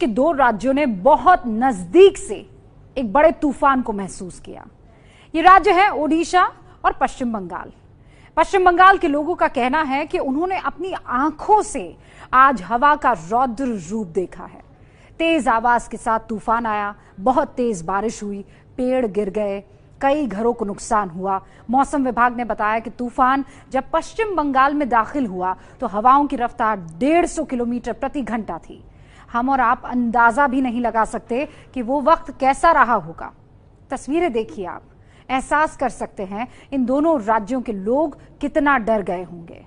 के दो राज्यों ने बहुत नजदीक से एक बड़े तूफान को महसूस किया। ये राज्य है ओडिशा और पश्चिम बंगाल। पश्चिम बंगाल के लोगों का कहना है कि उन्होंने अपनी आंखों से आज हवा का रौद्र रूप देखा है। तेज आवाज के साथ तूफान आया, बहुत तेज बारिश हुई, पेड़ गिर गए, कई घरों को नुकसान हुआ। मौसम विभाग ने बताया कि तूफान जब पश्चिम बंगाल में दाखिल हुआ तो हवाओं की रफ्तार 150 किलोमीटर प्रति घंटा थी। हम और आप अंदाजा भी नहीं लगा सकते कि वो वक्त कैसा रहा होगा। तस्वीरें देखिए, आप एहसास कर सकते हैं इन दोनों राज्यों के लोग कितना डर गए होंगे।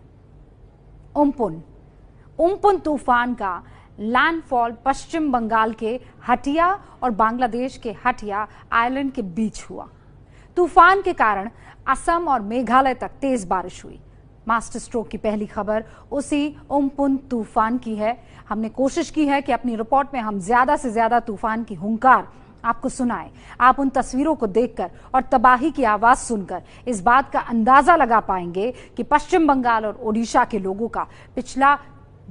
उम्पुन तूफान का लैंडफॉल पश्चिम बंगाल के हटिया और बांग्लादेश के हटिया आइलैंड के बीच हुआ। तूफान के कारण असम और मेघालय तक तेज बारिश हुई। मास्टर स्ट्रोक की पहली खबर उसी उम्पुन तूफान की है। हमने कोशिश की है कि अपनी रिपोर्ट में हम ज्यादा से ज्यादा तूफान की हुंकार आपको सुनाएं। आप उन तस्वीरों को देखकर और तबाही की आवाज सुनकर इस बात का अंदाजा लगा पाएंगे कि पश्चिम बंगाल और ओडिशा के लोगों का पिछला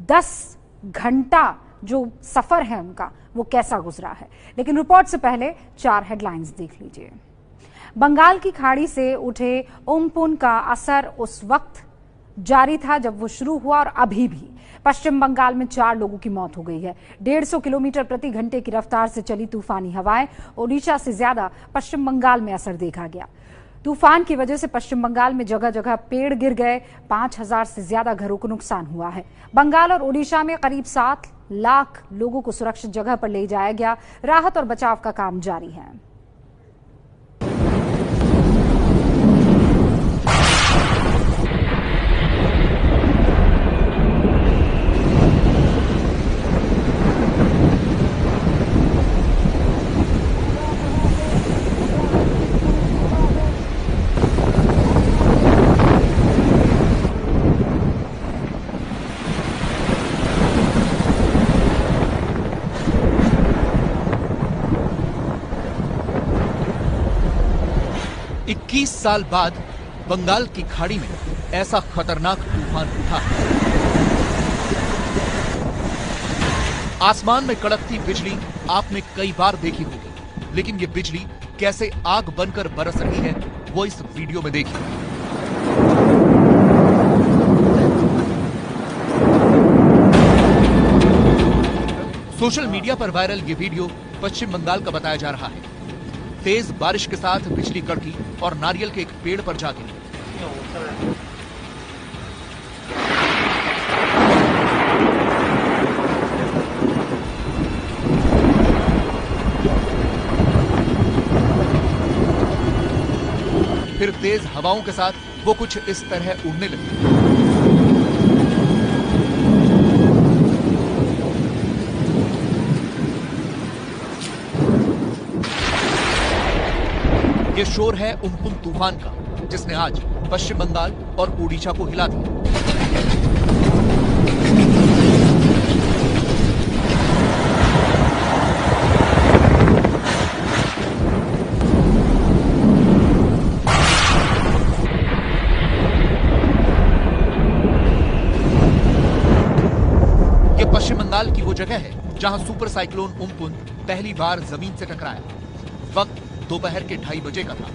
10 घंटा जो सफर है उनका वो कैसा गुजरा है। लेकिन रिपोर्ट से पहले 4 हेडलाइंस देख लीजिए। बंगाल की खाड़ी से उठे उम्पुन का असर उस वक्त जारी था जब वो शुरू हुआ और अभी भी पश्चिम बंगाल में 4 लोगों की मौत हो गई है। 150 किलोमीटर प्रति घंटे की रफ्तार से चली तूफानी हवाएं ओडिशा से ज्यादा पश्चिम बंगाल में असर देखा गया। तूफान की वजह से पश्चिम बंगाल में जगह जगह पेड़ गिर गए, 5000 से ज्यादा घरों को नुकसान हुआ है। बंगाल और ओडिशा में करीब 7 लाख लोगों को सुरक्षित जगह पर ले जाया गया। राहत और बचाव का काम जारी है। इक्कीस साल बाद बंगाल की खाड़ी में ऐसा खतरनाक तूफान उठा। आसमान में कड़कती बिजली आपने कई बार देखी होगी, लेकिन ये बिजली कैसे आग बनकर बरस रही है वो इस वीडियो में देखिए। सोशल मीडिया पर वायरल ये वीडियो पश्चिम बंगाल का बताया जा रहा है। तेज बारिश के साथ बिजली कड़की और नारियल के एक पेड़ पर जा गिरी। फिर तेज हवाओं के साथ वो कुछ इस तरह उड़ने लगी। ये शोर है उम्पुन तूफान का, जिसने आज पश्चिम बंगाल और ओडिशा को हिला दिया। ये पश्चिम बंगाल की वो जगह है जहां सुपर साइक्लोन उम्पुन पहली बार जमीन से टकराया। वक्त दोपहर के 2:30 बजे का था।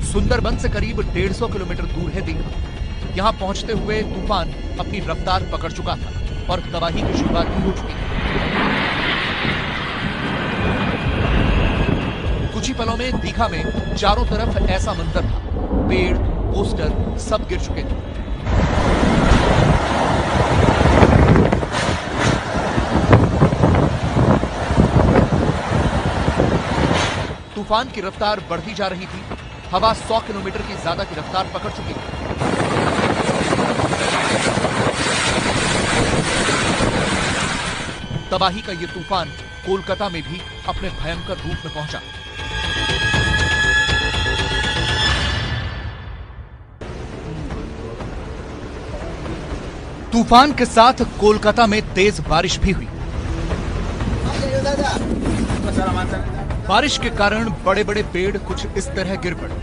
सुंदरबन से करीब 150 किलोमीटर दूर है दीघा। यहां पहुंचते हुए तूफान अपनी रफ्तार पकड़ चुका था और तबाही की शुरुआत भी हो चुकी थी। कुछ ही पलों में दीघा में चारों तरफ ऐसा मंजर था, पेड़ पोस्टर सब गिर चुके थे। तूफान की रफ्तार बढ़ती जा रही थी। हवा 100 किलोमीटर की ज्यादा की रफ्तार पकड़ चुकी थी। तबाही का यह तूफान कोलकाता में भी अपने भयंकर रूप में पहुंचा। तूफान के साथ कोलकाता में तेज बारिश भी हुई। बारिश के कारण बड़े बड़े पेड़ कुछ इस तरह गिर पड़े।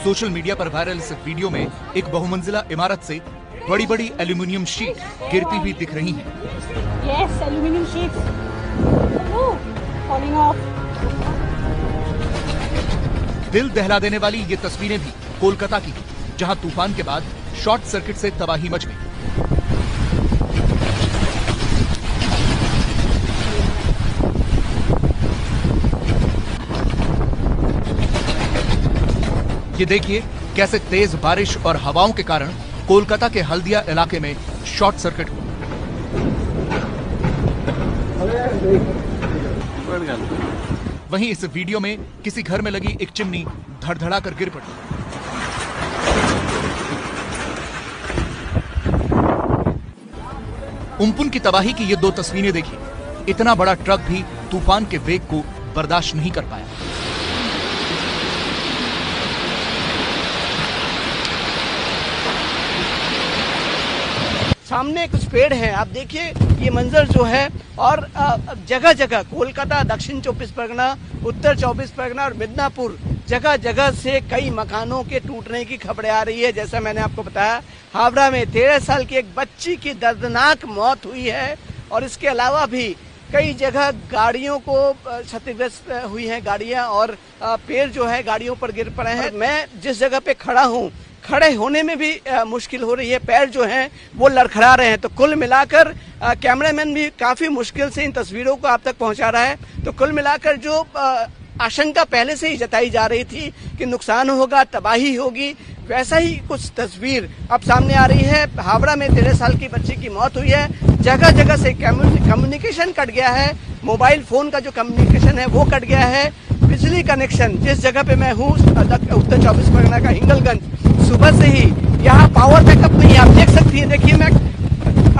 सोशल मीडिया पर वायरल इस वीडियो में एक बहुमंजिला इमारत से बड़ी बड़ी एल्यूमिनियम शीट गिरती हुई दिख रही हैं। Yes, aluminum sheets. Oh, falling off. दिल दहला देने वाली ये तस्वीरें भी कोलकाता की, जहां तूफान के बाद शॉर्ट सर्किट से तबाही मच गई। ये देखिए कैसे तेज बारिश और हवाओं के कारण कोलकाता के हल्दिया इलाके में शॉर्ट सर्किट हुआ। वहीं इस वीडियो में किसी घर में लगी एक चिमनी धड़धड़ा कर गिर पड़ी। उम्पुन की तबाही की ये दो तस्वीरें देखिए। इतना बड़ा ट्रक भी तूफान के वेग को बर्दाश्त नहीं कर पाया। सामने कुछ पेड़ हैं, आप देखिए ये मंजर जो है। और जगह जगह कोलकाता, दक्षिण 24 परगना, उत्तर 24 परगना और मिदनापुर, जगह जगह से कई मकानों के टूटने की खबरें आ रही है। जैसा मैंने आपको बताया, हावड़ा में 13 साल की एक बच्ची की दर्दनाक मौत हुई है और इसके अलावा भी कई जगह गाड़ियों को क्षतिग्रस्त हुई हैं गाड़ियां, और पेड़ जो है गाड़ियों पर गिर पड़े हैं। मैं जिस जगह पे खड़ा हूँ, खड़े होने में भी मुश्किल हो रही है, पैर जो हैं वो लड़खड़ा रहे हैं। तो कुल मिलाकर कैमरामैन भी काफी मुश्किल से इन तस्वीरों को आप तक पहुंचा रहा है। तो कुल मिलाकर जो आशंका पहले से ही जताई जा रही थी कि नुकसान होगा, तबाही होगी, वैसा ही कुछ तस्वीर अब सामने आ रही है। हावड़ा में 13 साल की बच्ची की मौत हुई है। जगह जगह से कम्युनिकेशन कट गया है, मोबाइल फोन का जो कम्युनिकेशन है वो कट गया है। बिजली कनेक्शन, जिस जगह पे मैं हूँ उत्तर 24 परगना का हिंगलगंज, सुबह से ही यहाँ पावर बैकअप नहीं है। आप देख सकती हैं, देखिए मैं,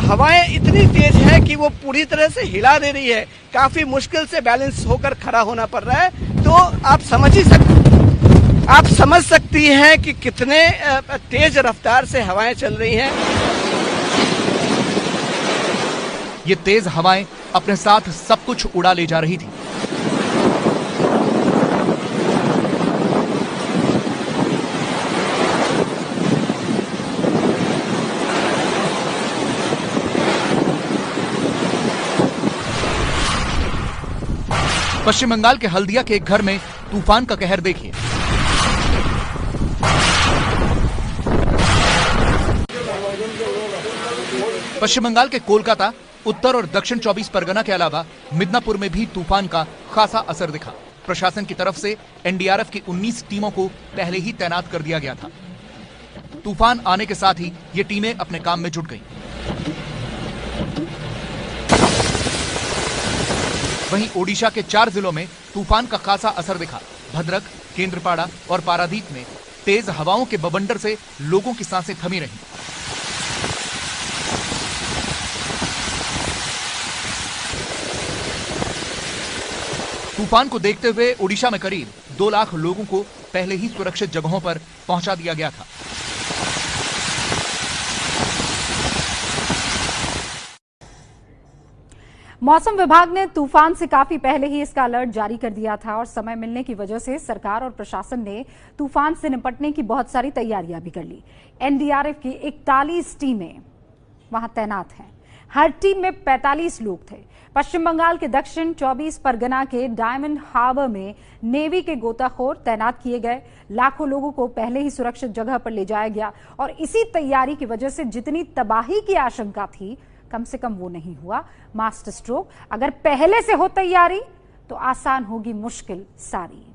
हवाएं इतनी तेज है कि वो पूरी तरह से हिला दे रही है। काफी मुश्किल से बैलेंस होकर खड़ा होना पड़ रहा है। तो आप समझ सकती हैं कि कितने तेज रफ्तार से हवाएं चल रही हैं। ये तेज हवाएं अपने साथ सब कुछ उड़ा ले जा रही थी। पश्चिम बंगाल के हल्दिया के एक घर में तूफान का कहर देखिए। पश्चिम बंगाल के कोलकाता, उत्तर और दक्षिण 24 परगना के अलावा मिदनापुर में भी तूफान का खासा असर दिखा। प्रशासन की तरफ से एनडीआरएफ की 19 टीमों को पहले ही तैनात कर दिया गया था। तूफान आने के साथ ही ये टीमें अपने काम में जुट गईं। वहीं ओडिशा के 4 जिलों में तूफान का खासा असर दिखा। भद्रक, केंद्रपाड़ा और पारादीप में तेज हवाओं के बवंडर से लोगों की सांसें थमी रहीं। तूफान को देखते हुए ओडिशा में करीब 2 लाख लोगों को पहले ही सुरक्षित जगहों पर पहुंचा दिया गया था। मौसम विभाग ने तूफान से काफी पहले ही इसका अलर्ट जारी कर दिया था और समय मिलने की वजह से सरकार और प्रशासन ने तूफान से निपटने की बहुत सारी तैयारियां भी कर ली। एनडीआरएफ की 41 टीमें वहां तैनात हैं। हर टीम में 45 लोग थे। पश्चिम बंगाल के दक्षिण 24 परगना के डायमंड हार्बर में नेवी के गोताखोर तैनात किए गए। लाखों लोगों को पहले ही सुरक्षित जगह पर ले जाया गया और इसी तैयारी की वजह से जितनी तबाही की आशंका थी, कम से कम वो नहीं हुआ। मास्टर स्ट्रोक, अगर पहले से हो तैयारी तो आसान होगी मुश्किल सारी।